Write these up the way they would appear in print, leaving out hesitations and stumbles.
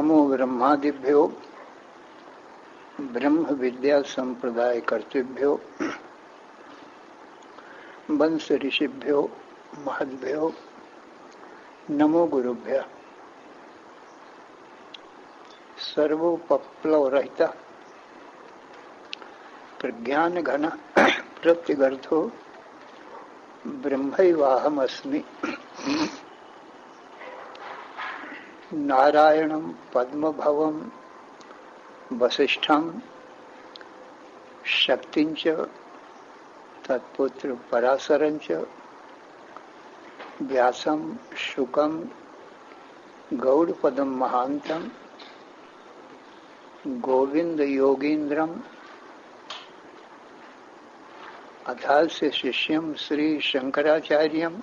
नमो ब्रह्मादिभ्यो ब्रह्म विद्या संप्रदाय कर्तृभ्यो वंश ऋषिभ्यो महद्भ्यो नमो गुरुभ्यः। सर्वोपप्लव रहित प्रज्ञान घन प्रत्यगर्थो ब्रह्मैवाहमस्मि। नारायणं पद्मभवं वसिष्ठं शक्तिंच तत्पुत्र पराशरंच व्यासं शुकं गौड़पदं महांतं गोविंद योगींद्रम अथास्य शिष्यं श्री शंकराचार्यं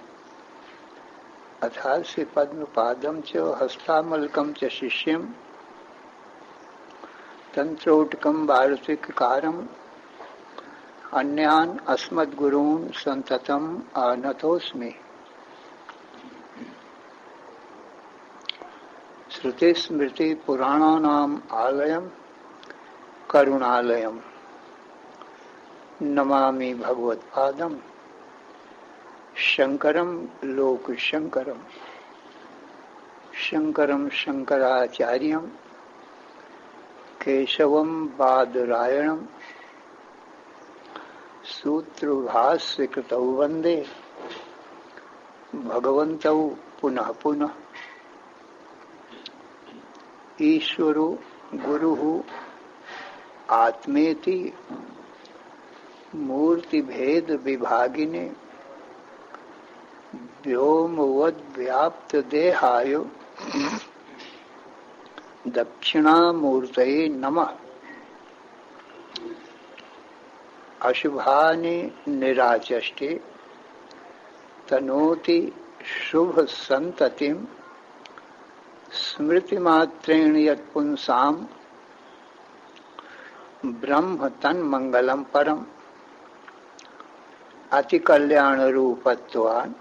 अथास्य पद्मपादं च हस्तामलकं च शिष्यं तंत्रोटकं वार्तिककारम् अन्यान् अस्मद्गुरून् संततम् आनतोऽस्मि। श्रुति स्मृति पुराणानाम् आलयं करुणालयं नमामि भगवत्पादं शंकरं लोकशंकरं। शंकरं शंकराचार्यं केशवं बादरायणं सूत्रभाष्यकृतौ वन्दे भगवन्तौ पुनः पुनः। ईश्वरो गुरुः आत्मेति मूर्तिभेद विभागिने व्योमवद्व्याप्त देहाय दक्षिणामूर्तये नमः। अशुभानि निराचष्टे तनोति शुभ संततिं स्मृतिमात्रेण यत्पुंसां ब्रह्म तन्मंगलं परम्। अति कल्याण रूपत्वान्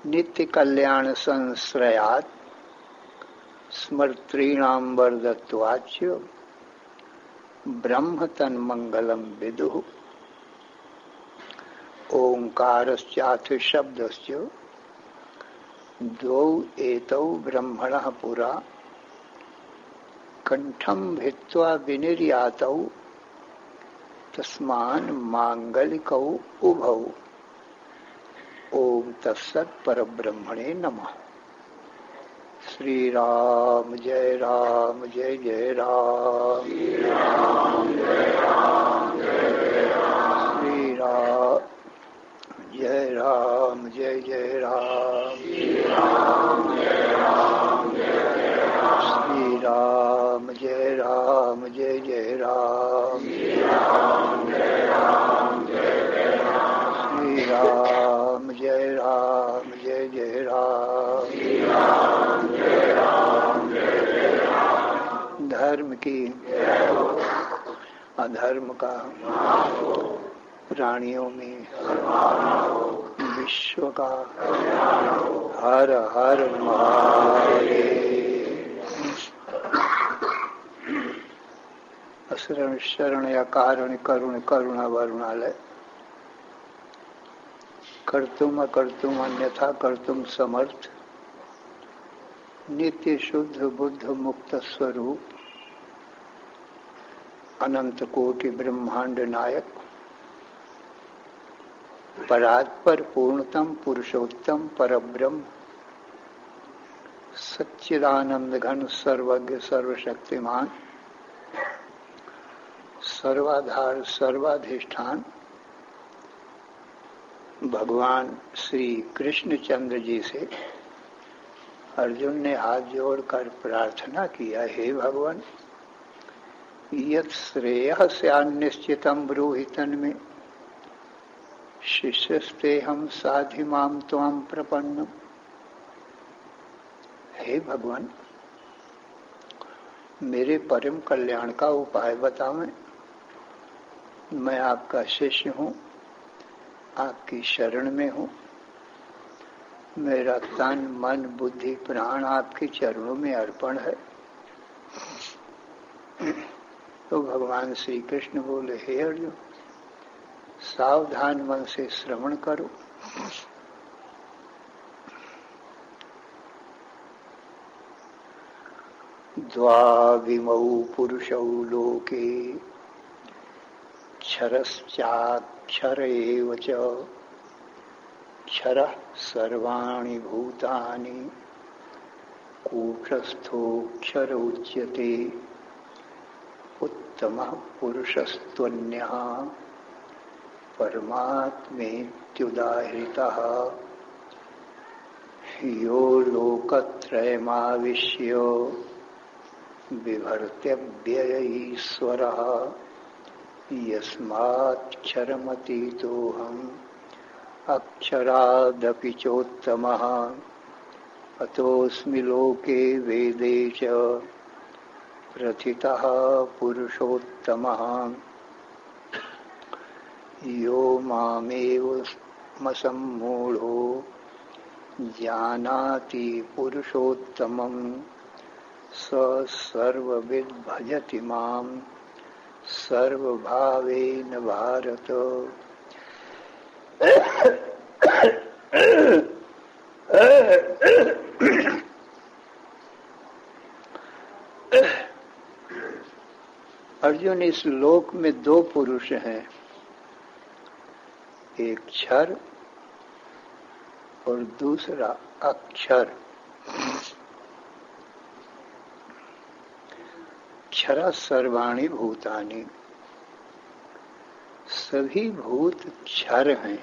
नित्य कल्याण संश्रयात् स्मर्तॄणां वरदत्वाच्च ब्रह्म तन्मंगलं विदुः। ओंकारश्चाथ शब्दस्य द्वौ एतौ ब्रह्मणः पुरा कंठं भित्त्वा विनिर्यातौ तस्मान् मांगलिकौ उभौ। ओम तत्सत् परब्रह्मणे नमः। श्री राम जय जय राम। श्री राम जय राम जय राम। श्री राम जय जय राम। श्री राम जय जय राम। धर्म की अधर्म का प्राणियों में विश्व का हर हर महादेव। शरण शरण या कारण करुण करुणा वरुणालय कर्तुम अकर्तुम अन्यथा कर्तुम समर्थ नित्य शुद्ध बुद्ध मुक्त स्वरूप अनंत कोटि ब्रह्मांड नायक परात्पर पूर्णतम पुरुषोत्तम परब्रह्म सच्चिदानंद घन सर्वज्ञ सर्वशक्तिमान सर्वाधार सर्वाधिष्ठान भगवान श्री कृष्णचंद्र जी से अर्जुन ने हाथ जोड़कर प्रार्थना किया, हे भगवान यत् श्रेयः स्यान्निश्चितं ब्रूहि तन्मे शिष्यस्तेहं साधि मां त्वां प्रपन्नम्। हे भगवान मेरे परम कल्याण का उपाय बतावें। मैं आपका शिष्य हूँ, आपकी शरण में हूँ। मेरा तन मन बुद्धि प्राण आपके चरणों में अर्पण है। तो भगवान श्री कृष्ण बोले, हे अर्जुन, सावधान मन से श्रवण करो। द्वाविमौ पुरुषौ लोके क्षरश्चाक्षर एव च क्षरः सर्वाणि भूतानि कूटस्थोऽक्षर उच्यते उत्तमः पुरुषस्त्वन्यः परमात्मेत्युदाहृतः यो लोकत्रयमाविश्य बिभर्त्यव्यय ईश्वरः यस्माक्षरमतीतोऽहम् अक्षरादपि चोत्तमः अतोऽस्मि लोके वेदे च प्रथितः पुरुषोत्तमः यो मामेवमसम्मूढो जानाति पुरुषोत्तमं स सर्वविद् भजति मां सर्वभावेन भारत। अर्जुन, इस लोक में दो पुरुष हैं, एक क्षर और दूसरा अक्षर। क्षरा सर्वाणि भूतानि, सभी भूत क्षर हैं।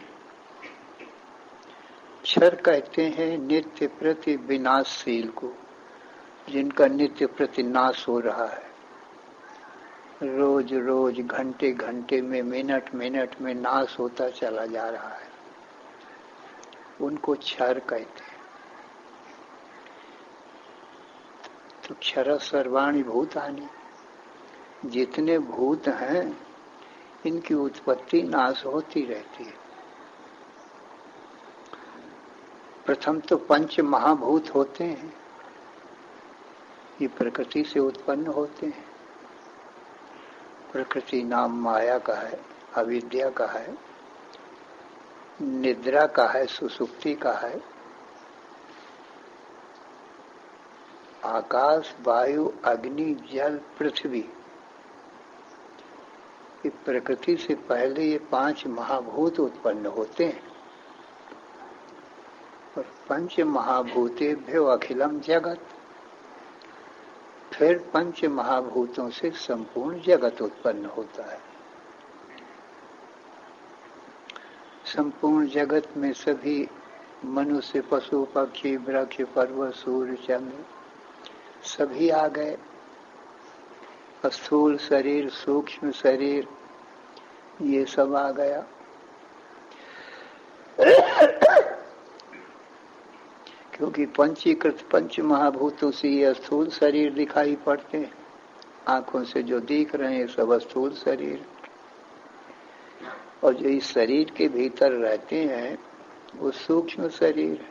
क्षर कहते हैं नित्य प्रति विनाशशील को, जिनका नित्य प्रति नाश हो रहा है। रोज रोज घंटे घंटे में मिनट मिनट में नाश होता चला जा रहा है, उनको क्षर कहते हैं। तो क्षर सर्वाणि भूतानि, जितने भूत हैं इनकी उत्पत्ति नाश होती रहती है। प्रथम तो पंच महाभूत होते हैं, ये प्रकृति से उत्पन्न होते हैं। प्रकृति नाम माया का है, अविद्या का है, निद्रा का है, सुसुप्ति का है। आकाश, वायु, अग्नि, जल, पृथ्वी, ये प्रकृति से पहले ये पांच महाभूत उत्पन्न होते हैं। और पंच महाभूतेभ्यो अखिलम जगत, फिर पंच महाभूतों से संपूर्ण जगत उत्पन्न होता है। संपूर्ण जगत में सभी मनुष्य, पशु, पक्षी, वृक्ष, पर्वत, सूर्य, चंद्र सभी आ गए। स्थूल शरीर, सूक्ष्म शरीर, ये सब आ गया। क्योंकि पंचीकृत पंच महाभूतों से ये स्थूल शरीर दिखाई पड़ते हैं। आंखों से जो दिख रहे हैं सब स्थूल शरीर, और जो इस शरीर के भीतर रहते हैं वो सूक्ष्म शरीर।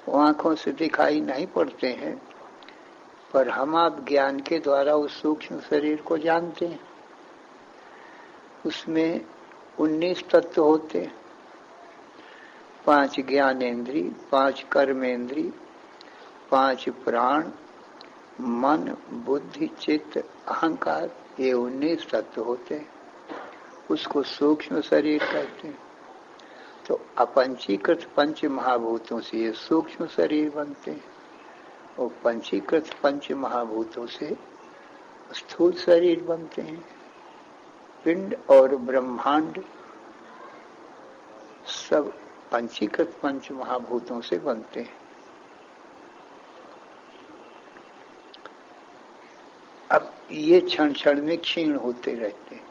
वो आंखों से दिखाई नहीं पड़ते हैं, पर हम आप ज्ञान के द्वारा उस सूक्ष्म शरीर को जानते हैं। उसमें 19 तत्व होते हैं, 5 ज्ञानेंद्री, 5 कर्मेंद्री, 5 प्राण, मन, बुद्धि, चित्त, अहंकार, ये 19 तत्व होते हैं। उसको सूक्ष्म शरीर कहते हैं। तो अपंचीकृत पंच महाभूतों से ये सूक्ष्म शरीर बनते हैं, और पंचीकृत पंच महाभूतों से स्थूल शरीर बनते हैं। पिंड और ब्रह्मांड सब पंचीकृत पंच महाभूतों से बनते हैं। अब ये क्षण क्षण में क्षीण होते रहते हैं,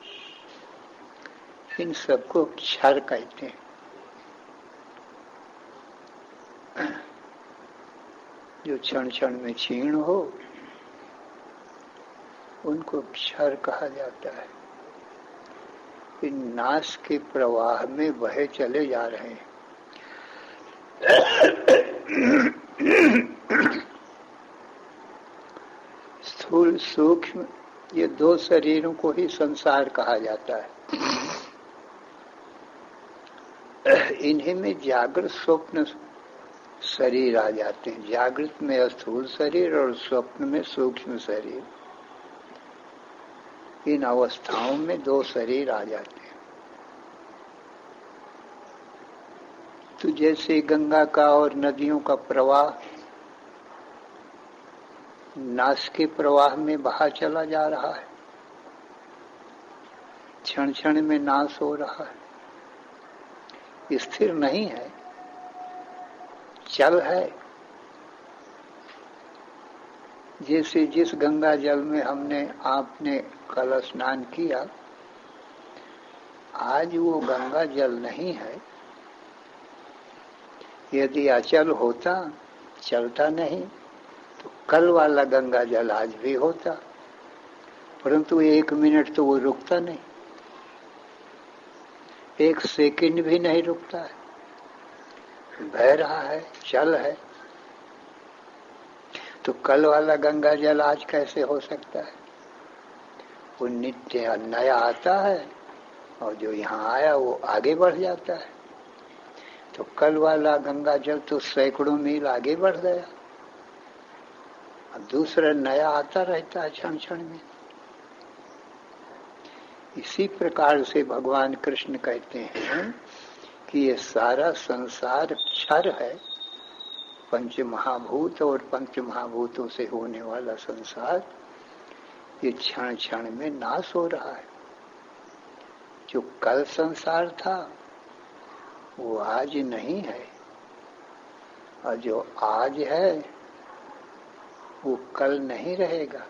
इन सबको क्षर कहते हैं। जो क्षण क्षण में क्षीण हो उनको क्षर कहा जाता है। इन नाश के प्रवाह में बहे चले जा रहे हैं। सूक्ष्म, ये दो शरीरों को ही संसार कहा जाता है। इन्हीं में जागृत स्वप्न शरीर आ जाते हैं। जागृत में स्थूल शरीर और स्वप्न में सूक्ष्म शरीर। इन अवस्थाओं में दो शरीर आ जाते हैं। तो जैसे गंगा का और नदियों का प्रवाह नाश के प्रवाह में बहा चला जा रहा है, क्षण क्षण में नाश हो रहा है, स्थिर नहीं है, चल है। जैसे जिस गंगा जल में आपने कल स्नान किया, आज वो गंगा जल नहीं है। यदि अचल होता, चलता नहीं, तो कल वाला गंगा जल आज भी होता, परंतु 1 मिनट तो वो रुकता नहीं, 1 सेकंड भी नहीं रुकता है, बह रहा है, चल है। तो कल वाला गंगा जल आज कैसे हो सकता है? वो नित्य नया आता है और जो यहाँ आया वो आगे बढ़ जाता है। तो कल वाला गंगा जल तो सैकड़ों मील आगे बढ़ गया, अब दूसरा नया आता रहता है क्षण क्षण में। इसी प्रकार से भगवान कृष्ण कहते हैं कि ये सारा संसार क्षर है। पंच महाभूत और पंच महाभूतों से होने वाला संसार ये क्षण क्षण में नाश हो रहा है। जो कल संसार था वो आज नहीं है, और जो आज है वो कल नहीं रहेगा।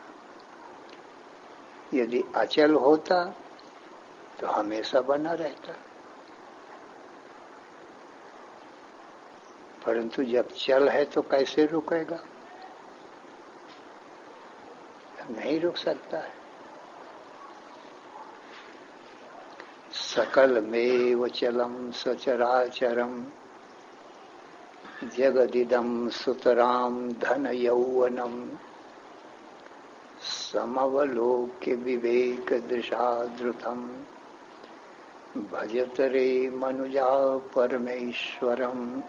यदि अचल होता तो हमेशा बना रहता, परंतु जब चल है तो कैसे रुकेगा? नहीं रुक सकता है। सकलमेव चलम सचराचरम जगदिदं सुतराम धन यौवनम समवलोक्य विवेक दृशाधृतम भजत रे मनुजा परमेश्वरम।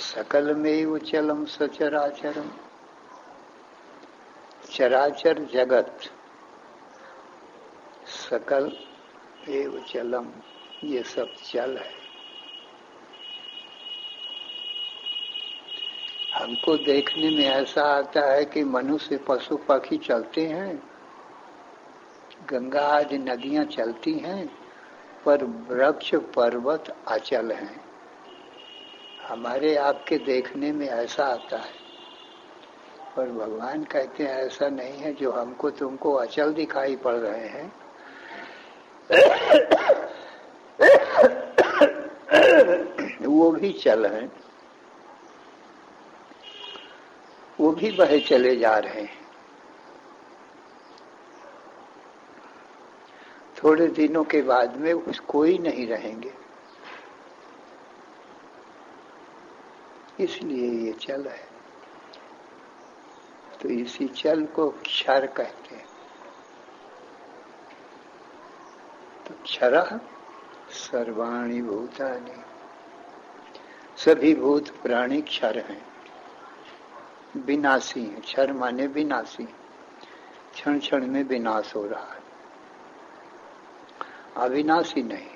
सकलमेव चलम सचराचरम, चराचर जगत, सकल एव चलम, ये सब चल है। हमको देखने में ऐसा आता है कि मनुष्य पशु पक्षी चलते हैं, गंगा आदि नदियां चलती हैं, पर वृक्ष पर्वत अचल हैं। हमारे आपके देखने में ऐसा आता है, पर भगवान कहते हैं ऐसा नहीं है। जो हमको तुमको अचल दिखाई पड़ रहे हैं वो भी चल हैं, वो भी बहे चले जा रहे हैं। थोड़े दिनों के बाद में कोई नहीं रहेंगे, इसलिए ये चल है। तो इसी चल को क्षर कहते हैं। तो क्षरा सर्वाणि भूतानि, सभी भूत प्राणी क्षर हैं, विनाशी हैं। क्षर माने विनाशी, क्षण क्षण में विनाश हो रहा है, अविनाशी नहीं।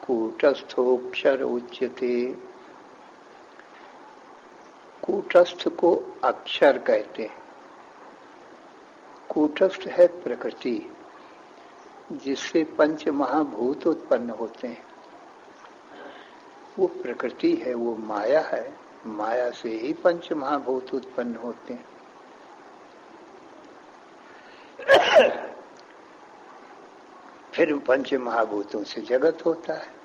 कूटस्थोक्षर उच्यते, कूटस्थ को अक्षर कहते हैं। कूटस्थ है प्रकृति, जिससे पंच महाभूत उत्पन्न होते हैं। वो प्रकृति है, वो माया है, माया से ही पंच महाभूत उत्पन्न होते हैं। फिर पंच महाभूतों से जगत होता है।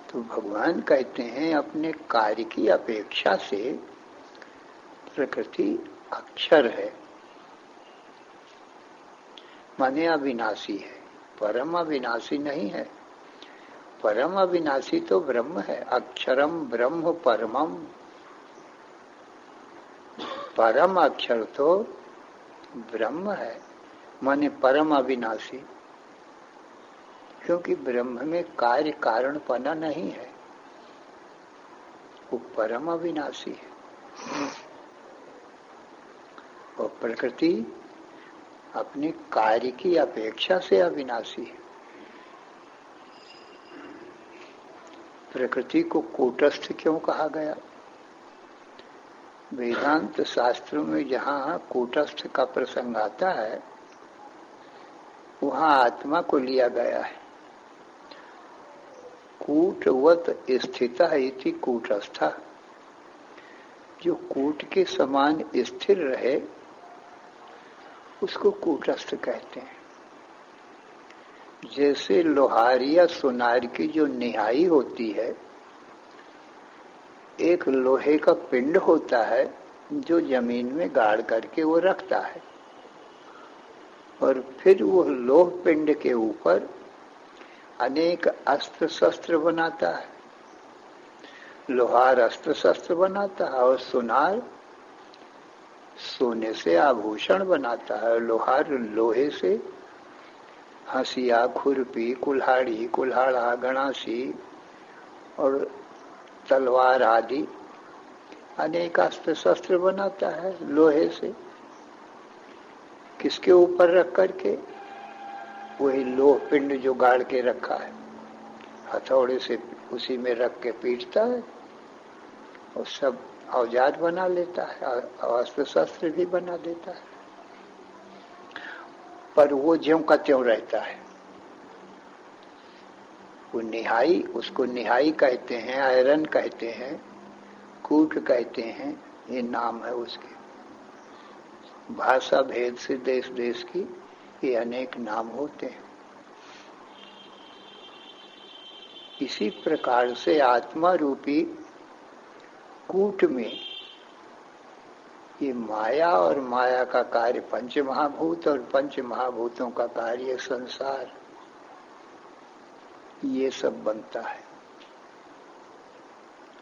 तो भगवान कहते हैं अपने कार्य की अपेक्षा से प्रकृति अक्षर है, माने अविनाशी है, परम अविनाशी नहीं है। परम अविनाशी तो ब्रह्म है, अक्षरम ब्रह्म परमम, परम अक्षर तो ब्रह्म है, माने परम अविनाशी, क्योंकि ब्रह्म में कार्य कारणपना नहीं है, वो परम अविनाशी है। और प्रकृति अपने कार्य की अपेक्षा से अविनाशी है। प्रकृति को कूटस्थ क्यों कहा गया? वेदांत शास्त्रों में जहाँ कूटस्थ का प्रसंग आता है, वहाँ आत्मा को लिया गया है। कूटवत स्थिता इति कूटस्था, जो कूट के समान स्थिर रहे उसको कूटस्थ कहते हैं। जैसे लोहार या सुनार की जो निहाई होती है, एक लोहे का पिंड होता है जो जमीन में गाड़ करके वो रखता है, और फिर वो लोह पिंड के ऊपर अनेक अस्त्र शस्त्र बनाता है। लोहार अस्त्र शस्त्र बनाता है और सुनार सोने से आभूषण बनाता है। लोहार लोहे से हंसिया, खुरपी, कुल्हाड़ी, कुल्हाड़ा, गणासी और तलवार आदि अनेक अस्त्र शस्त्र बनाता है लोहे से। किसके ऊपर रख करके? वही लोह पिंड जो गाड़ के रखा है, हथौड़े से उसी में रख के पीटता है और सब औजार बना लेता है, अस्त्र शस्त्र भी बना देता है। पर वो ज्यों का त्यों रहता है। वो निहाई, उसको निहाई कहते हैं, आयरन कहते हैं, कूट कहते हैं, ये नाम है उसके। भाषा भेद से देश देश की ये अनेक नाम होते हैं। इसी प्रकार से आत्मा रूपी कूट में ये माया और माया का कार्य पंच महाभूत और पंच महाभूतों का कार्य संसार, ये सब बनता है।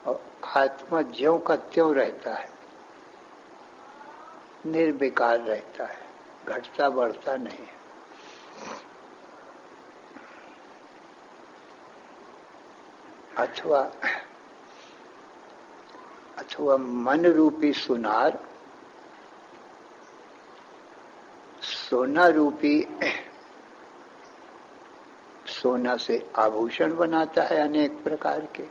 और आत्मा ज्यों का त्यों रहता है, निर्विकार रहता है, घटता बढ़ता नहीं। अथवा मन रूपी सुनार सोना रूपी, सोना से आभूषण बनाता है अनेक प्रकार के।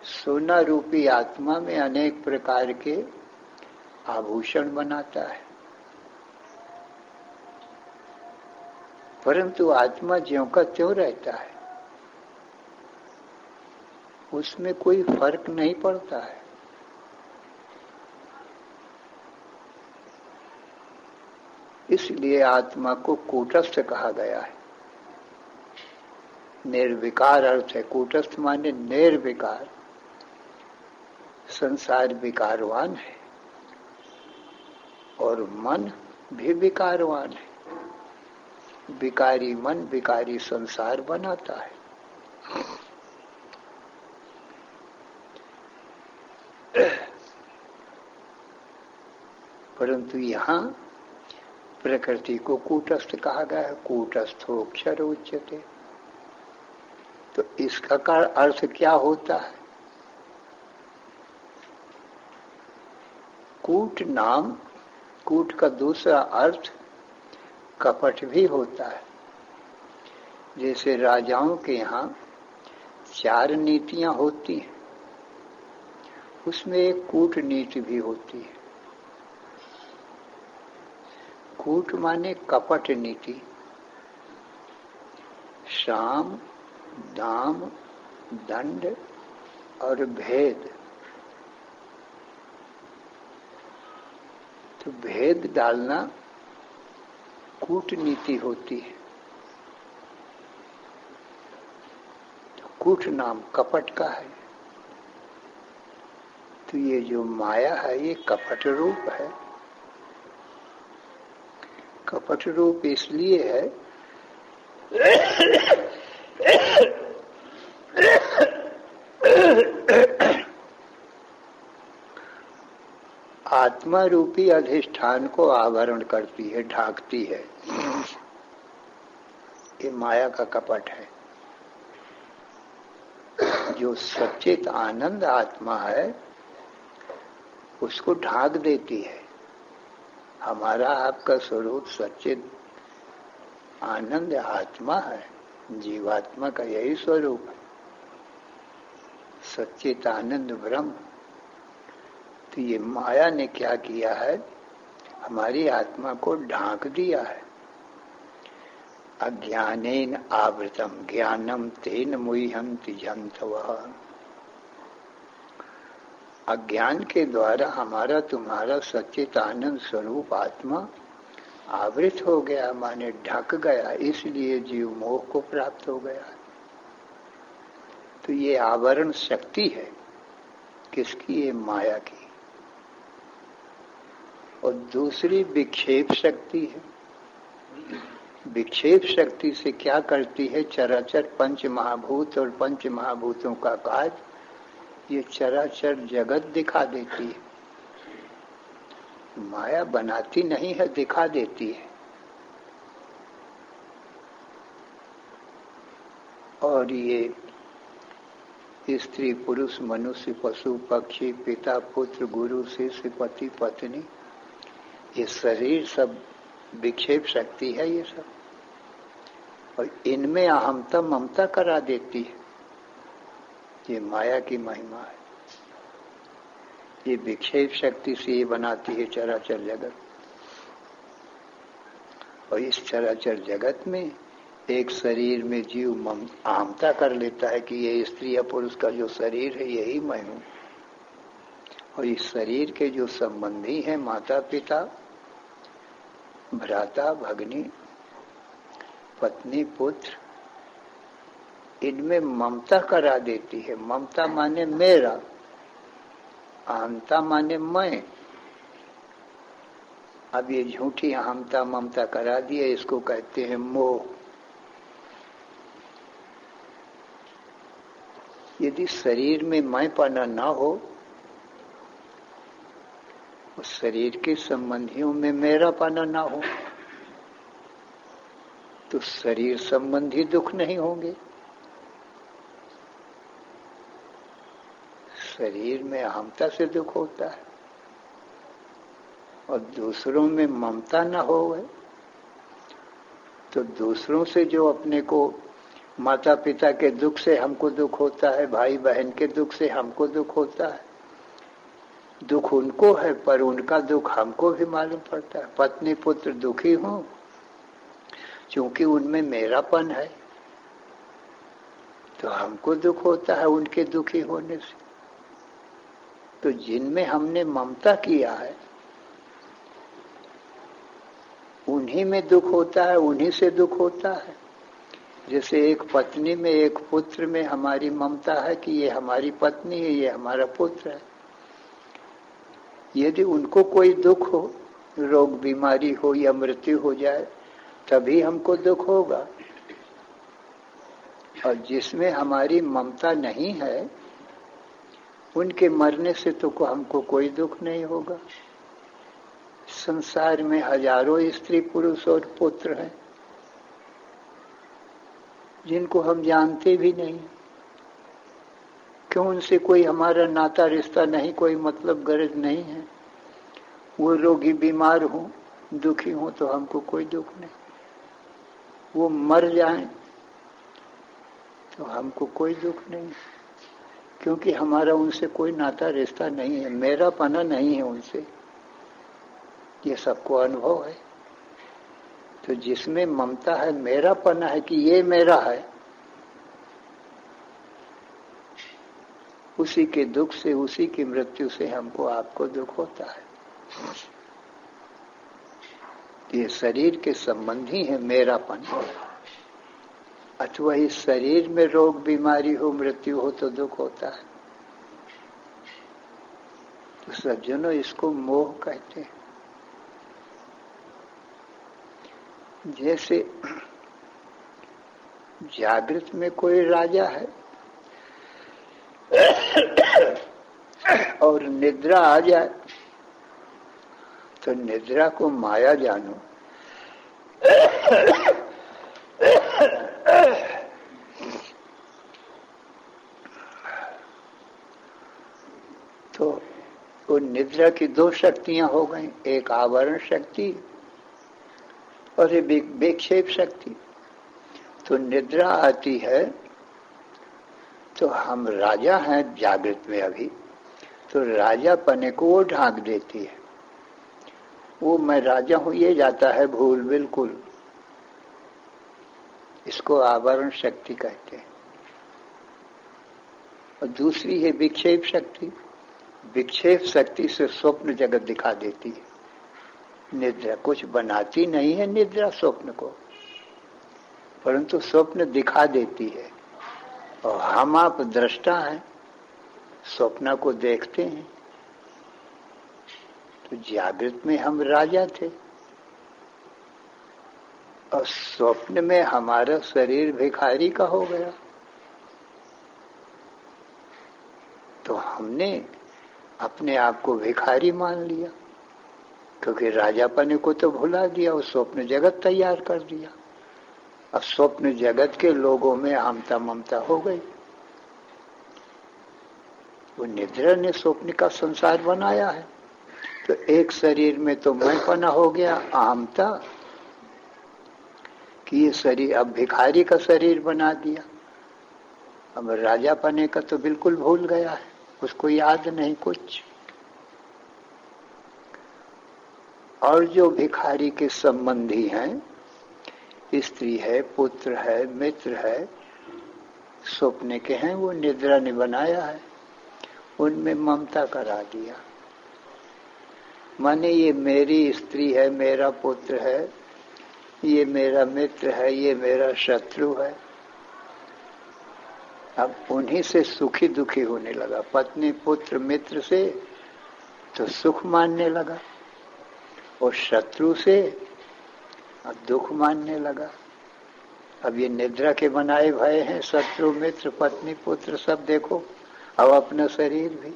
सोना रूपी आत्मा में अनेक प्रकार के आभूषण बनाता है, परंतु आत्मा ज्यों का त्यों रहता है, उसमें कोई फर्क नहीं पड़ता है। इसलिए आत्मा को कूटस्थ कहा गया है। निर्विकार अर्थ है, कूटस्थ माने निर्विकार। संसार विकारवान है और मन भी विकारवान है। विकारी मन विकारी संसार बनाता है। परंतु यहाँ प्रकृति को कूटस्थ कहा गया है। कूटस्थोक्षर उच्यते। तो इसका अर्थ क्या होता है? कूट नाम, कूट का दूसरा अर्थ कपट भी होता है। जैसे राजाओं के यहाँ 4 नीतियां होती हैं, उसमें एक कूट नीति भी होती है। कूट माने कपट नीति। साम, दाम, दंड और भेद। तो भेद डालना कूटनीति होती है। तो कूट नाम कपट का है। तो ये जो माया है ये कपट रूप है। कपट रूप इसलिए है आत्मा रूपी अधिष्ठान को आवरण करती है, ढांकती है। ये माया का कपट है। जो सच्चित आनंद आत्मा है उसको ढांक देती है। हमारा आपका स्वरूप सच्चित आनंद आत्मा है, जीवात्मा का यही स्वरूप है, सच्चित आनंद ब्रह्म। तो ये माया ने क्या किया है, हमारी आत्मा को ढांक दिया है। अज्ञानेन आवृतम ज्ञानम तेन मुह्यन्ति जन्तवः। अज्ञान के द्वारा हमारा तुम्हारा सच्चित आनंद स्वरूप आत्मा आवृत हो गया, माने ढक गया, इसलिए जीव मोह को प्राप्त हो गया। तो ये आवरण शक्ति है, किसकी? ये माया की। और दूसरी विक्षेप शक्ति है। विक्षेप शक्ति से क्या करती है? चराचर पंच महाभूत और पंच महाभूतों का काज ये चराचर जगत दिखा देती है। माया बनाती नहीं है, दिखा देती है। और ये स्त्री पुरुष मनुष्य पशु पक्षी पिता पुत्र गुरु शिष्य पति पत्नी, ये शरीर सब विक्षेप शक्ति है ये सब। और इनमें अहमता ममता करा देती है। ये माया की महिमा है। ये विक्षेप शक्ति से ये बनाती है चराचर जगत। और इस चराचर जगत में एक शरीर में जीव अहमता कर लेता है कि ये स्त्री या पुरुष का जो शरीर है यही मैं हूं। और इस शरीर के जो संबंधी हैं, माता पिता भ्राता भगिनी पत्नी पुत्र, इनमें ममता करा देती है। ममता माने मेरा, अहमता माने मैं। अब ये झूठी अहमता ममता करा दिए, इसको कहते हैं मोह। यदि शरीर में मैंपना ना हो, उस शरीर के संबंधियों में मेरापना ना हो, तो शरीर संबंधी दुख नहीं होंगे। शरीर में अहमता से दुख होता है। और दूसरों में ममता न हो, तो दूसरों से जो अपने को, माता पिता के दुख से हमको दुख होता है, भाई बहन के दुख से हमको दुख होता है। दुख उनको है पर उनका दुख हमको भी मालूम पड़ता है। पत्नी पुत्र दुखी हूं क्योंकि उनमें मेरापन है, तो हमको दुख होता है उनके दुखी होने से। तो जिनमें हमने ममता किया है उन्हीं में दुख होता है, उन्हीं से दुख होता है। जैसे एक पत्नी में एक पुत्र में हमारी ममता है कि ये हमारी पत्नी है, ये हमारा पुत्र है। यदि उनको कोई दुख हो, रोग बीमारी हो या मृत्यु हो जाए, तभी हमको दुख होगा। और जिसमें हमारी ममता नहीं है, उनके मरने से तो हमको कोई दुख नहीं होगा। संसार में हजारों स्त्री पुरुष और पुत्र हैं जिनको हम जानते भी नहीं। क्यों? उनसे कोई हमारा नाता रिश्ता नहीं, कोई मतलब गरज नहीं है। वो रोगी बीमार हो, दुखी हो, तो हमको कोई दुख नहीं। वो मर जाएं तो हमको कोई दुख नहीं, क्योंकि हमारा उनसे कोई नाता रिश्ता नहीं है, मेरापना नहीं है उनसे। ये सबको अनुभव है। तो जिसमें ममता है, मेरापना है कि ये मेरा है, उसी के दुख से, उसी की मृत्यु से हमको आपको दुख होता है। ये शरीर के संबंधी है मेरापन। अथवा इस शरीर में रोग बीमारी हो, मृत्यु हो तो दुख होता है। तो सज्जनों, इसको मोह कहते हैं। जैसे जागृत में कोई राजा है और निद्रा आ जाए तो निद्रा को माया जानो। तो वो निद्रा की दो शक्तियां हो गई, एक आवरण शक्ति और एक विक्षेप शक्ति। तो निद्रा आती है तो हम राजा हैं जागृत में अभी, तो राजा पने को वो ढांक देती है। वो मैं राजा हूं ये जाता है भूल बिल्कुल। इसको आवरण शक्ति कहते हैं। और दूसरी है विक्षेप शक्ति। विक्षेप शक्ति से स्वप्न जगत दिखा देती है। निद्रा कुछ बनाती नहीं है निद्रा स्वप्न को, परंतु स्वप्न दिखा देती है। और हम आप दृष्टा हैं, स्वप्न को देखते हैं। तो जागृत में हम राजा थे और स्वप्न में हमारा शरीर भिखारी का हो गया। तो हमने अपने आप को भिखारी मान लिया, क्योंकि राजापने को तो भुला दिया और स्वप्न जगत तैयार कर दिया। अब स्वप्न जगत के लोगों में हमता ममता हो गई। वो निद्रा ने स्वप्न का संसार बनाया है। तो एक शरीर में तो मैंपना हो गया, अहमता, कि ये शरीर अब भिखारी का शरीर बना दिया। अब राजापने का तो बिल्कुल भूल गया है, उसको याद नहीं कुछ। और जो भिखारी के संबंधी हैं, स्त्री है, पुत्र है, मित्र है, स्वप्न के हैं, वो निद्रा ने बनाया है। उनमें ममता करा दिया। माने ये मेरी स्त्री है, मेरा पुत्र है, ये मेरा मित्र है, ये मेरा शत्रु है। अब उन्हीं से सुखी दुखी होने लगा। पत्नी पुत्र मित्र से तो सुख मानने लगा और शत्रु से अब दुख मानने लगा। अब ये निद्रा के बनाए भय हैं, शत्रु मित्र पत्नी पुत्र सब देखो। अब अपना शरीर भी,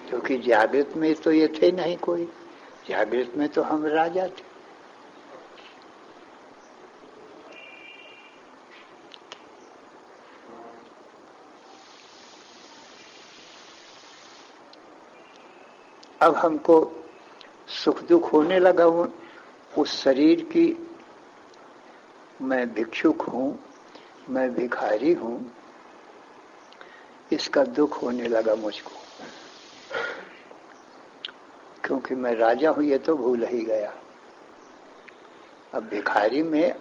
क्योंकि जागृत में तो ये थे नहीं कोई। जागृत में तो हम राजा थे। अब हमको सुख दुख होने लगा उस शरीर की। मैं भिक्षुक हूं, मैं भिखारी हूं, इसका दुख होने लगा मुझको, क्योंकि मैं राजा हूं ये तो भूल ही गया। अब भिखारी में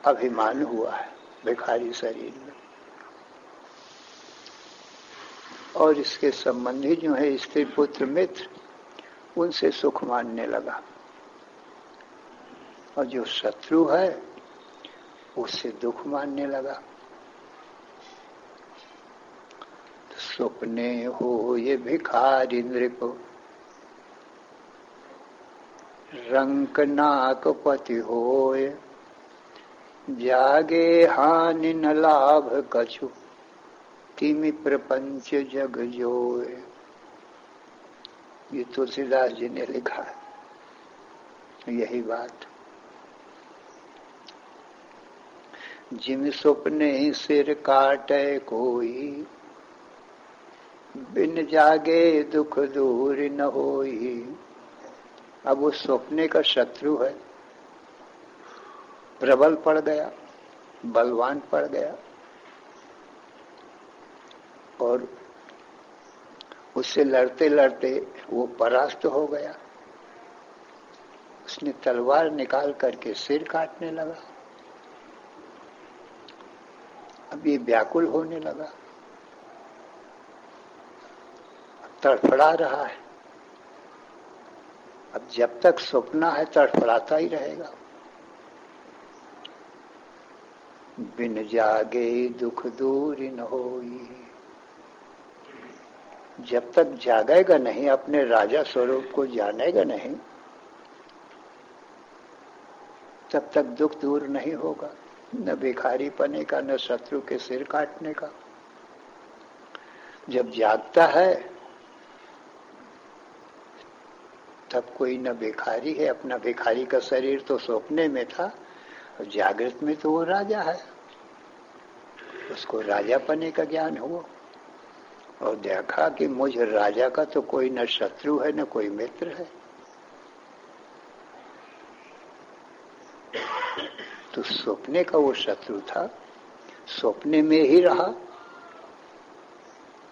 अभिमान हुआ है, भिखारी शरीर में। और इसके संबंधी जो है स्त्री पुत्र मित्र, उनसे सुख मानने लगा। और जो शत्रु है उससे दुख मानने लगा। स्वप्ने हो ये भिखारी नृप, रंक नाक पति होय, जागे हानि न लाभ कछु, तिमि प्रपंच जग जोय। ये तुलसीदास जी ने लिखा है यही बात। जिम स्वप्ने सिर काटे कोई, बिन जागे दुख दूर न होई। अब वो स्वप्ने का शत्रु है, प्रबल पड़ गया, बलवान पड़ गया और उससे लड़ते लड़ते वो परास्त हो गया। उसने तलवार निकाल करके सिर काटने लगा। अब ये व्याकुल होने लगा, तड़फड़ा रहा है। अब जब तक स्वप्न है तड़फड़ाता ही रहेगा। बिन जागे दुख दूर न होई। जब तक जागेगा नहीं, अपने राजा स्वरूप को जानेगा नहीं, तब तक दुख दूर नहीं होगा। न भिखारी पने का, न शत्रु के सिर काटने का। जब जागता है तब कोई न भिखारी है। अपना भिखारी का शरीर तो सपने में था, और जागृत में तो वो राजा है। उसको राजा पने का ज्ञान हुआ और देखा कि मुझ राजा का तो कोई न शत्रु है न कोई मित्र है। तो सपने का वो शत्रु था, सपने में ही रहा।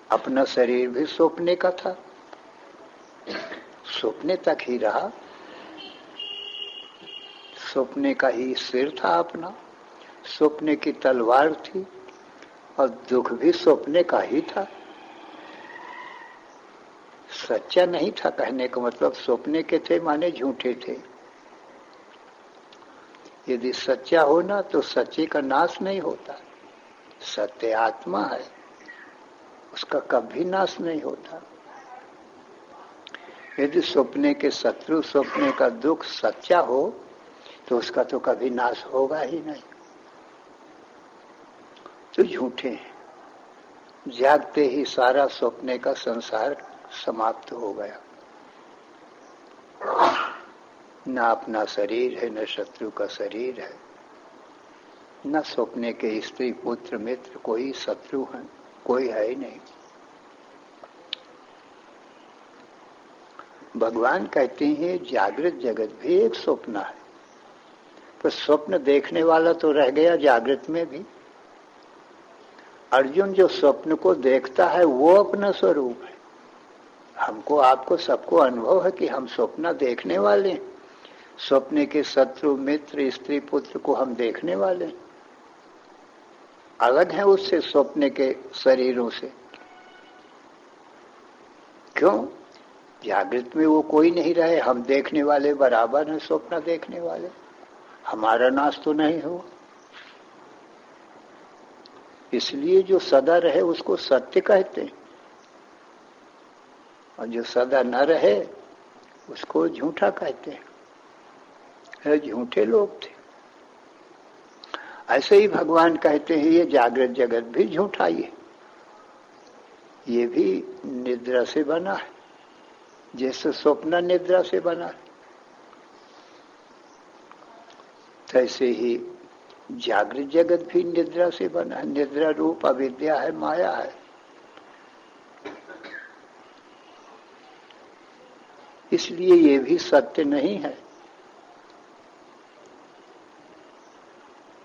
अपना शरीर भी सपने का था, सपने तक ही रहा। सपने का ही सिर था अपना, सपने की तलवार थी, और दुख भी सपने का ही था। सच्चा नहीं था। कहने का मतलब सपने के थे माने झूठे थे। यदि सच्चा हो ना तो सच्चे का नाश नहीं होता। सत्य आत्मा है, उसका कभी नाश नहीं होता। यदि सपने के शत्रु, सपने का दुख सच्चा हो तो उसका तो कभी नाश होगा ही नहीं। तो झूठे हैं। जागते ही सारा सपने का संसार समाप्त हो गया। न अपना शरीर है, न शत्रु का शरीर है, न सपने के स्त्री पुत्र मित्र कोई शत्रु है, कोई है ही नहीं। भगवान कहते हैं जागृत जगत भी एक स्वप्न है, पर स्वप्न देखने वाला तो रह गया जागृत में भी। अर्जुन जो स्वप्न को देखता है वो अपना स्वरूप है। हमको आपको सबको अनुभव है कि हम स्वप्न देखने वाले हैं। स्वप्ने के शत्रु मित्र स्त्री पुत्र को हम देखने वाले हैं, अलग है उससे, स्वप्ने के शरीरों से। क्यों? जागृत में वो कोई नहीं रहे। हम देखने वाले बराबर हैं स्वप्न देखने वाले। हमारा नाश तो नहीं हो। इसलिए जो सदा रहे उसको सत्य कहते हैं, और जो सदा न रहे उसको झूठा कहते हैं। झूठे लोग थे। ऐसे ही भगवान कहते हैं ये जागृत जगत भी झूठा ही है, ये भी निद्रा से बना है, जैसे स्वप्न निद्रा से बना है, तैसे ही जागृत जगत भी निद्रा से बना है। निद्रा रूप अविद्या है, माया है। इसलिए ये भी सत्य नहीं है।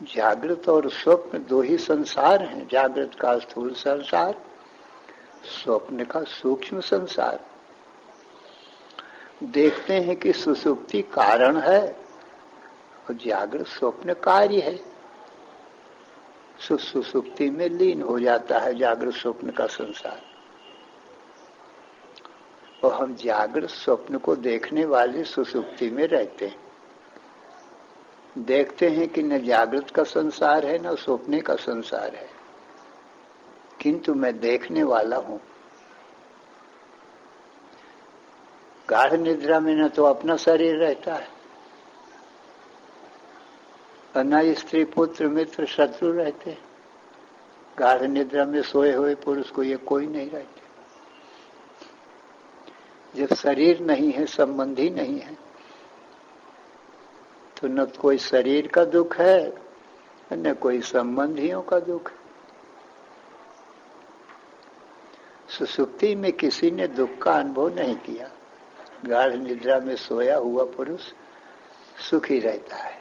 जागृत और स्वप्न दो ही संसार हैं। जागृत का स्थूल संसार, स्वप्न का सूक्ष्म संसार। देखते हैं कि सुषुप्ति कारण है और जागृत स्वप्न कार्य है। सुषुप्ति में लीन हो जाता है जागृत स्वप्न का संसार, और हम जागृत स्वप्न को देखने वाले सुषुप्ति में रहते हैं। देखते हैं कि न जागृत का संसार है न स्वप्ने का संसार है, किंतु मैं देखने वाला हूं। गाढ़ निद्रा में न तो अपना शरीर रहता है, और न स्त्री पुत्र मित्र शत्रु रहते। गाढ़ निद्रा में सोए हुए पुरुष को ये कोई नहीं रहते। जब शरीर नहीं है, संबंधी नहीं है, तो न कोई शरीर का दुख है न कोई संबंधियों का दुख। सुषुप्ति में किसी ने दुख का अनुभव नहीं किया। गाढ़ निद्रा में सोया हुआ पुरुष सुखी रहता है।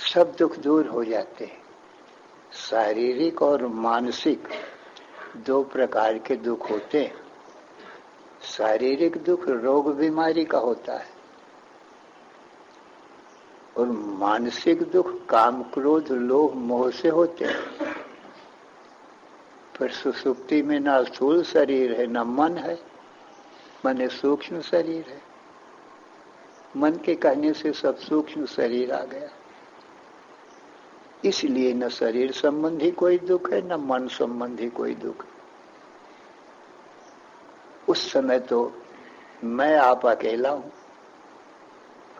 सब दुख दूर हो जाते हैं। शारीरिक और मानसिक दो प्रकार के दुख होते हैं। शारीरिक दुख रोग बीमारी का होता है, और मानसिक दुख काम क्रोध लोभ मोह से होते हैं। पर सुषुप्ति में न स्थूल शरीर है न मन है, मन सूक्ष्म शरीर है। मन के कहने से सब सूक्ष्म शरीर आ गया। इसलिए न शरीर संबंधी कोई दुख है न मन संबंधी कोई दुख। उस समय तो मैं आप अकेला हूं,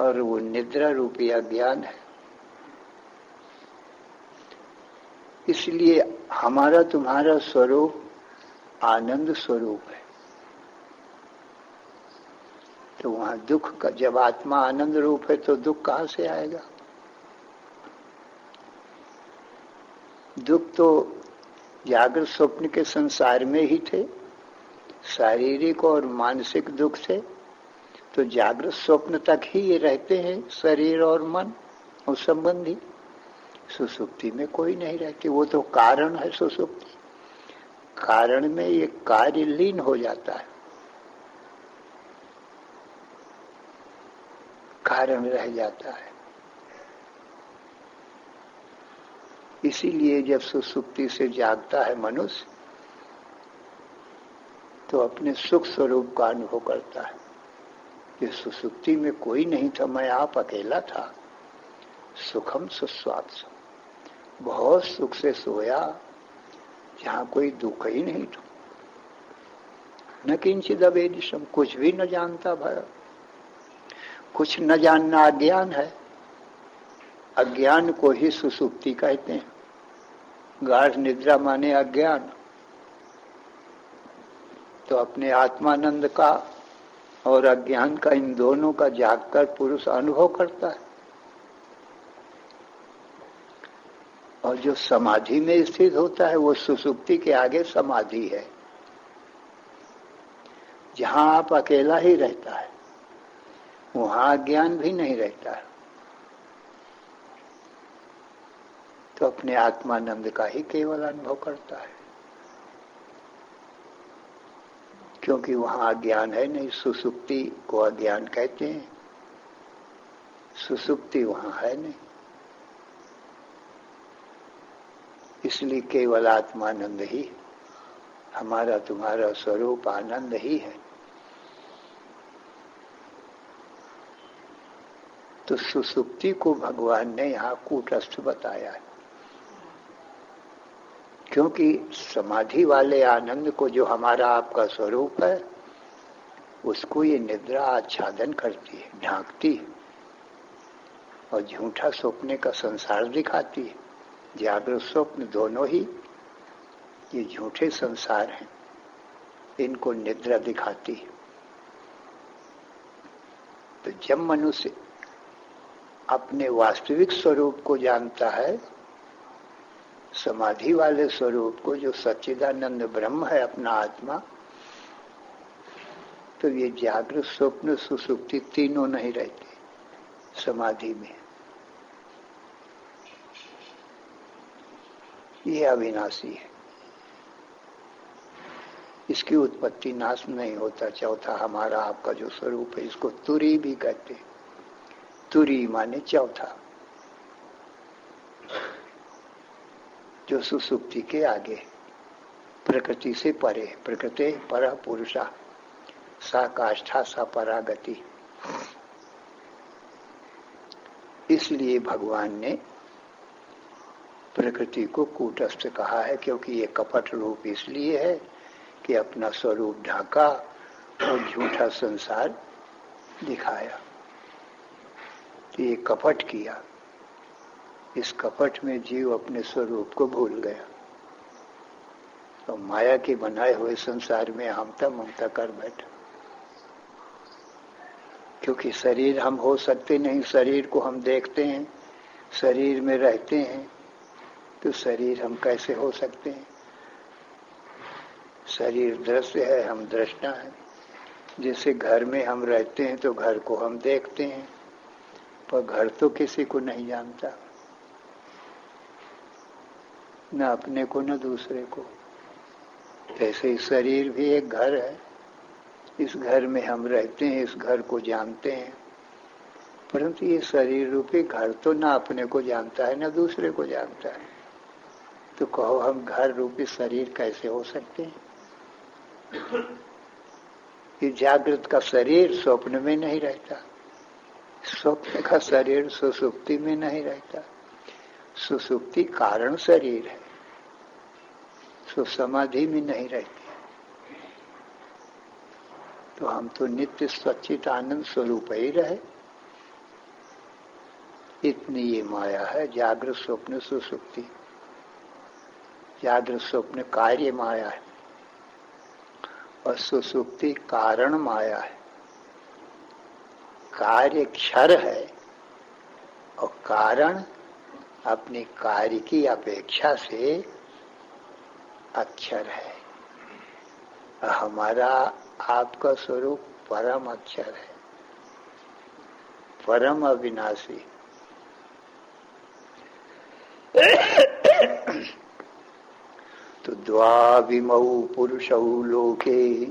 और वो निद्रा रूपी अज्ञान है। इसलिए हमारा तुम्हारा स्वरूप आनंद स्वरूप है। तो वहां दुख का, जब आत्मा आनंद रूप है तो दुख कहां से आएगा? दुख तो जागृत स्वप्न के संसार में ही थे, शारीरिक और मानसिक दुख थे। तो जागृत स्वप्न तक ही ये रहते हैं, शरीर और मन और संबंधी। सुसुप्ति में कोई नहीं रहती, वो तो कारण है। सुसुप्ति कारण में ये कार्य लीन हो जाता है, कारण रह जाता है। इसीलिए जब सुसुप्ति से जागता है मनुष्य तो अपने सुख स्वरूप का अनुभव करता है कि सुसुप्ति में कोई नहीं था, मैं आप अकेला था। सुखम सुस्वाद, बहुत सुख से सोया, जहां कोई दुख ही नहीं था। न किंचिद अवेदिशम, कुछ भी न जानता भय। कुछ न जानना अज्ञान है। अज्ञान को ही सुसुप्ति कहते हैं। गाढ़ निद्रा माने अज्ञान। तो अपने आत्मानंद का और अज्ञान का, इन दोनों का जागकर पुरुष अनुभव करता है। और जो समाधि में स्थित होता है वो सुसुप्ति के आगे समाधि है, जहां आप अकेला ही रहता है, वहां अज्ञान भी नहीं रहता है। तो अपने आत्मानंद का ही केवल अनुभव करता है, क्योंकि वहां अज्ञान है नहीं। सुसुप्ति को अज्ञान कहते हैं, सुसुप्ति वहां है नहीं। इसलिए केवल आत्मानंद ही, हमारा तुम्हारा स्वरूप आनंद ही है। तो सुसुप्ति को भगवान ने यहाँ कूटस्थ बताया है, क्योंकि समाधि वाले आनंद को, जो हमारा आपका स्वरूप है, उसको ये निद्रा आच्छादन करती है, ढांकती है और झूठा स्वप्न का संसार दिखाती है। जागृत स्वप्न दोनों ही ये झूठे संसार हैं, इनको निद्रा दिखाती है। तो जब मनुष्य अपने वास्तविक स्वरूप को जानता है, समाधि वाले स्वरूप को, जो सच्चिदानंद ब्रह्म है, अपना आत्मा, तो ये जागृत स्वप्न सुसुप्ति तीनों नहीं रहते समाधि में। ये अविनाशी है, इसकी उत्पत्ति नाश नहीं होता। चौथा हमारा आपका जो स्वरूप है, इसको तुरी भी कहते हैं। तुरी माने चौथा, जो सुसुप्ति के आगे, प्रकृति से परे। प्रकृति पर पुरुषा, सा काष्ठा सा परागति। इसलिए भगवान ने प्रकृति को कूटस्थ कहा है, क्योंकि ये कपट रूप इसलिए है कि अपना स्वरूप ढाका और झूठा संसार दिखाया। तो ये कपट किया, इस कपट में जीव अपने स्वरूप को भूल गया तो माया के बनाए हुए संसार में हमता ममता कर बैठा। क्योंकि शरीर हम हो सकते नहीं, शरीर को हम देखते हैं, शरीर में रहते हैं, तो शरीर हम कैसे हो सकते हैं? शरीर दृश्य है, हम दृष्टा हैं। जैसे घर में हम रहते हैं तो घर को हम देखते हैं, पर घर तो किसी को नहीं जानता, न अपने को न दूसरे को। ऐसे ही शरीर भी एक घर है, इस घर में हम रहते हैं, इस घर को जानते हैं, परंतु ये शरीर रूपी घर तो ना अपने को जानता है, ना दूसरे को जानता है। तो कहो हम घर रूपी शरीर कैसे हो सकते हैं? ये जागृत का शरीर स्वप्न में नहीं रहता, स्वप्न का शरीर सुसुप्ति में नहीं रहता। सुसुप्ति कारण शरीर है, सो समाधि में नहीं रहती। तो हम तो नित्य सच्चित आनंद स्वरूप ही रहे। इतनी ये माया है, जागृत स्वप्न सुसुप्ति। जागृत स्वप्न कार्य माया है और सुसुप्ति कारण माया है। कार्य क्षर है और कारण अपने कार्य की अपेक्षा से अक्षर है। हमारा आपका स्वरूप परम अक्षर है, परम अविनाशी। तो द्वाविमौ पुरुषौ लोके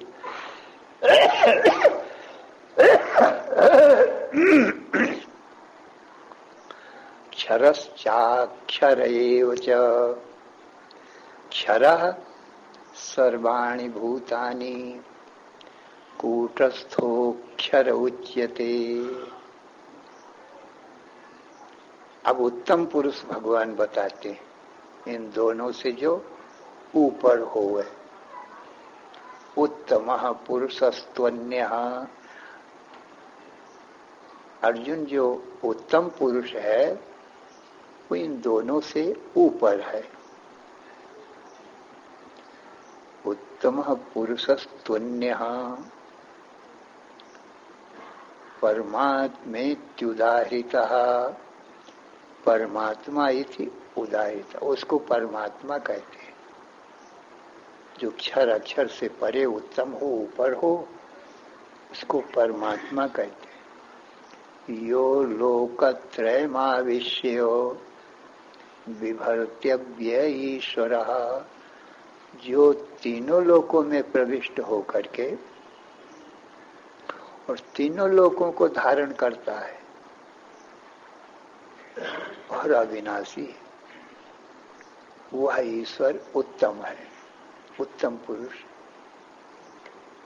क्षरश्चाक्षर एव च। क्षरः सर्वाणि भूतानि कूटस्थोऽक्षर उच्यते। अब उत्तम पुरुष भगवान बताते हैं इन दोनों से जो ऊपर होवे। उत्तमः पुरुषस्त्वन्यः, अर्जुन जो उत्तम पुरुष है वो इन दोनों से ऊपर है। उत्तमः पुरुषस्त्वन्यः परमात्मेत्युदाहृतः। परमात्मा इति उदाहृत, उसको परमात्मा कहते हैं। जो क्षर अक्षर से परे उत्तम हो, ऊपर हो, उसको परमात्मा कहते हैं। यो लोकत्रयमाविश्य बिभर्त्यव्य ईश्वरः, जो तीनों लोकों में प्रविष्ट होकर के और तीनों लोकों को धारण करता है और अविनाशी है, वह ईश्वर उत्तम है, उत्तम पुरुष।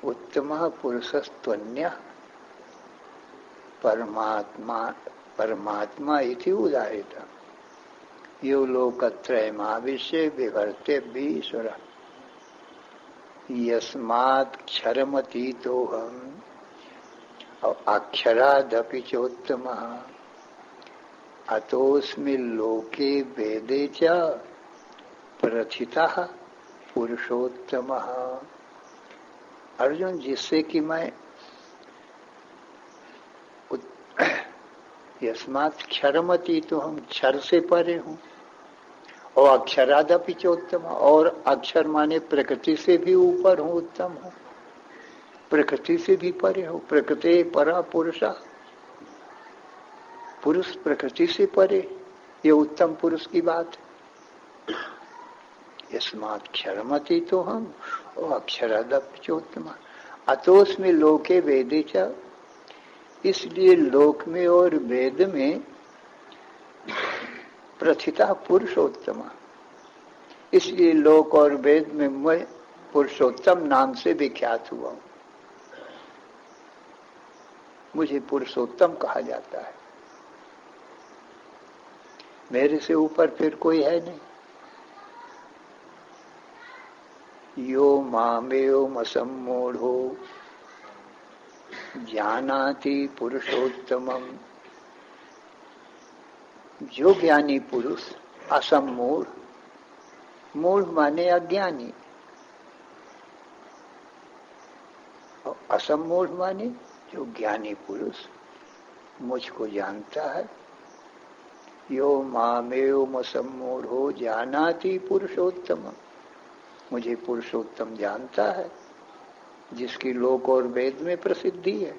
उत्तमः पुरुषस्त्वन्यः परमात्मा, परमात्मा इति उदाहृतः। यो लोकत्रयमाविश्य बिभर्त्यव्य ईश्वरः यस्मात् क्षरमतीतोऽहम् और अक्षरादपि चोत्तमः अतोऽस्मि लोके वेदे च प्रथितः पुरुषोत्तमः। अर्जुन, जिससे कि मैं यस्मात् क्षरमती, तो हम क्षर से परे हूँ, और अक्षरादपि चोत्तम, और अक्षर माने प्रकृति से भी ऊपर हूँ, उत्तम हूँ, प्रकृति से भी परे हूँ। प्रकृति परा पुरुषा, पुरुष प्रकृति से परे, ये उत्तम पुरुष की बात है। यस्मात् क्षरमती तो हम और अक्षरादपि चोत्तम अतोस्मि लोके वेदे च, इसलिए लोक में और वेद में प्रथिता पुरुषोत्तम, इसलिए लोक और वेद में मैं पुरुषोत्तम नाम से विख्यात हुआ हूं। मुझे पुरुषोत्तम कहा जाता है। मेरे से ऊपर फिर कोई है नहीं। यो मामेव सम्मूढ़ो जानाति पुरुषोत्तमम्, जो ज्ञानी पुरुष असम्मूढ़, मूढ़ माने अज्ञानी, और असम्मूढ़ माने जो ज्ञानी पुरुष मुझको जानता है। यो मामेव सम्मूढ़ो जानाति पुरुषोत्तमम्, मुझे पुरुषोत्तम जानता है, जिसकी लोक और वेद में प्रसिद्धि है।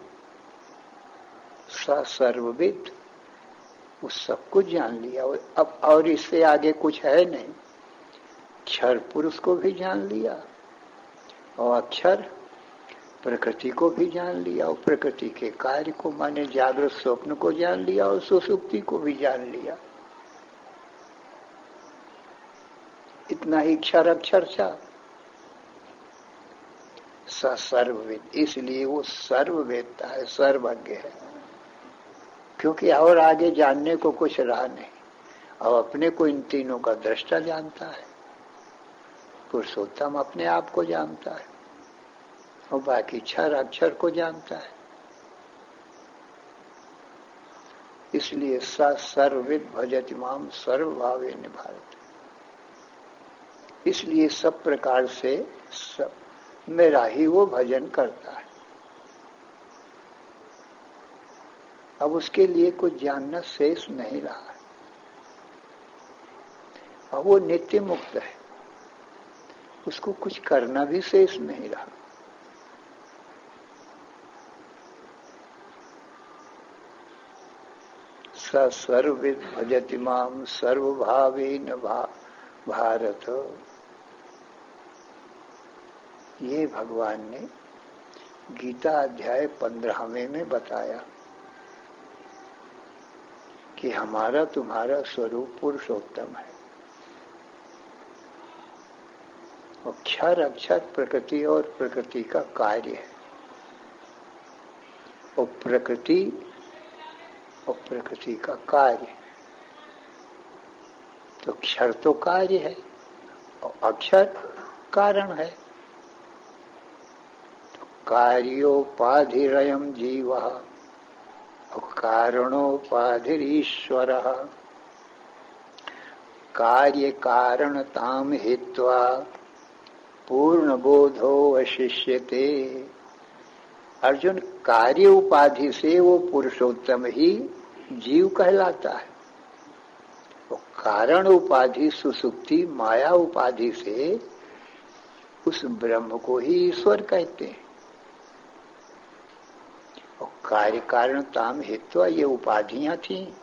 स सर्वविद, उस सब कुछ जान लिया। अब और इससे आगे कुछ है नहीं। क्षर पुरुष को भी जान लिया, और अक्षर प्रकृति को भी जान लिया, और प्रकृति के कार्य को माने जागृत स्वप्न को जान लिया, और सुषुप्ति को भी जान लिया। इतना ही क्षर अक्षर था। सर्वविद, इसलिए वो सर्ववेदता है, सर्वज्ञ है, क्योंकि और आगे जानने को कुछ रहा नहीं। और अपने को इन तीनों का दृष्टा जानता है। पुरुषोत्तम अपने आप को जानता है, और बाकी क्षर अक्षर को जानता है। इसलिए सर्वविद भजति माम सर्वभावेन भारत, इसलिए सब प्रकार से सब मेरा ही वो भजन करता है। अब उसके लिए कुछ जानना शेष नहीं रहा है। अब वो नित्य मुक्त है, उसको कुछ करना भी शेष नहीं रहा। स सर्वविद भजति माम सर्वभावेन भारत। ये भगवान ने गीता अध्याय 15वें में बताया कि हमारा तुम्हारा स्वरूप पुरुषोत्तम है। अक्षर अक्षर प्रकृति और प्रकृति का कार्य है, और प्रकृति और प्रकृति का कार्य। तो क्षर तो कार्य है और अक्षर कारण है। तो कार्योपाधिरयम् जीवः और कारणोपाधिरीश्वरः कार्य कारणताम हित्वा पूर्ण बोधो वशिष्यते। अर्जुन, कार्य उपाधि से वो पुरुषोत्तम ही जीव कहलाता है। वो कारण उपाधि सुसुप्ति माया उपाधि से उस ब्रह्म को ही ईश्वर कहते हैं। और कार्य कारण ताम हेतु, ये उपाधियां थी,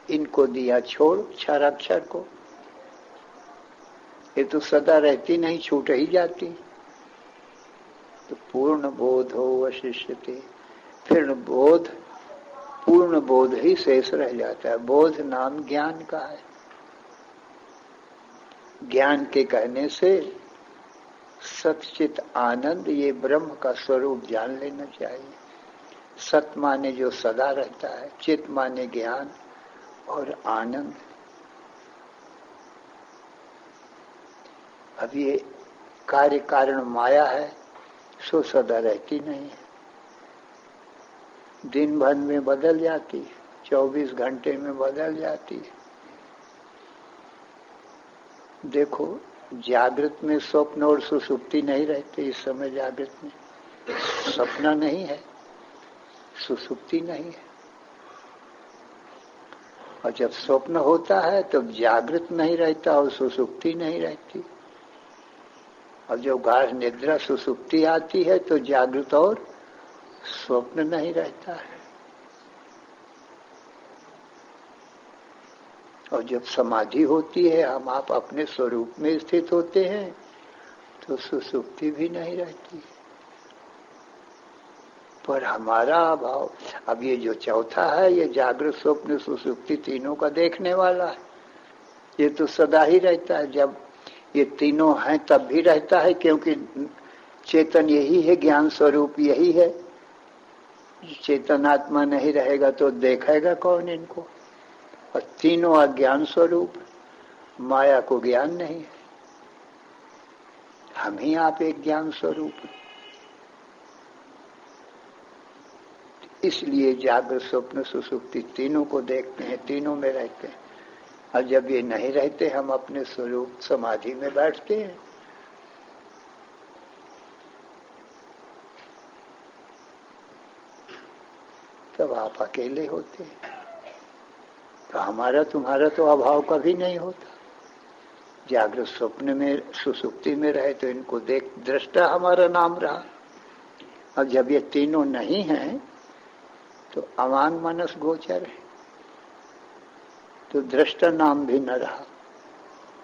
इनको दिया छोड़ क्षर अक्षर को। ये तो सदा रहती नहीं, छूट ही जाती। तो पूर्ण बोध हो वशिष्यते, फिर बोध, पूर्ण बोध ही शेष रह जाता है। बोध नाम ज्ञान का है। ज्ञान के कहने से सच्चित आनंद, ये ब्रह्म का स्वरूप जान लेना चाहिए। सत माने जो सदा रहता है, चित माने ज्ञान और आनंद। अब ये कार्य कारण माया है, सो सदा रहती नहीं है, दिन भर में बदल जाती है, 24 घंटे में बदल जाती है। देखो, जागृत में स्वप्न और सुसुप्ति नहीं रहते। इस समय जागृत में सपना नहीं है, सुसुप्ति नहीं है। और जब स्वप्न होता है तो जागृत नहीं रहता और सुसुप्ति नहीं रहती। और जब गाढ़ निद्रा सुसुप्ति आती है तो जागृत और स्वप्न नहीं रहता है। और जब समाधि होती है, हम आप अपने स्वरूप में स्थित होते हैं, तो सुसुप्ति भी नहीं रहती। पर हमारा अभाव, अब ये जो चौथा है, ये जागृत स्वप्न सुसुप्ति तीनों का देखने वाला है। ये तो सदा ही रहता है। जब ये तीनों हैं तब भी रहता है, क्योंकि चेतन यही है, ज्ञान स्वरूप यही है। चेतन आत्मा नहीं रहेगा तो देखेगा कौन इनको। और तीनों अज्ञान स्वरूप, माया को ज्ञान नहीं है, हम ही आप एक ज्ञान स्वरूप। इसलिए जागृत स्वप्न सुसुप्ति तीनों को देखते हैं, तीनों में रहते हैं। और जब ये नहीं रहते, हम अपने स्वरूप समाधि में बैठते हैं। तब आप अकेले होते हैं। तो हमारा तुम्हारा तो अभाव कभी नहीं होता। जागृत स्वप्न में सुसुप्ति में रहे तो इनको देख, दृष्टा हमारा नाम रहा। और जब ये तीनों नहीं हैं तो अमान मनस गोचर है, तो दृष्टा नाम भी न रहा।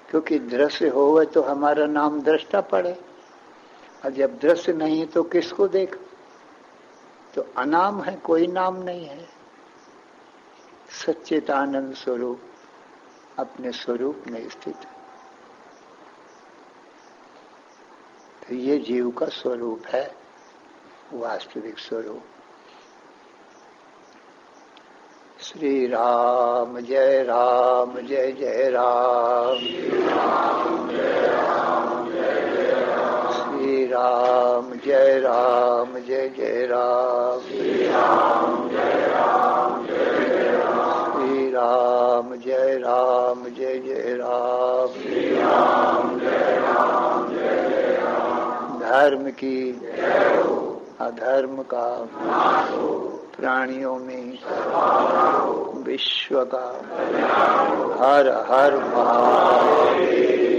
क्योंकि दृश्य होवे तो हमारा नाम दृष्टा पड़े, और जब दृश्य नहीं है तो किसको देख? तो अनाम है, कोई नाम नहीं है। सच्चित आनंद स्वरूप अपने स्वरूप में स्थित है। तो ये जीव का स्वरूप है, वास्तविक स्वरूप। श्री राम जय राम, जय जय राम। श्री राम जय राम, जय जय राम। श्री राम जय राम, जय जय राम। श्री राम जय राम, जय जय राम। श्री राम जय राम, जय जय राम। श्री राम जय राम, जय जय राम। धर्म की जय हो, अधर्म का नाश हो। प्राणियों में विश्व का हर हर महादेव।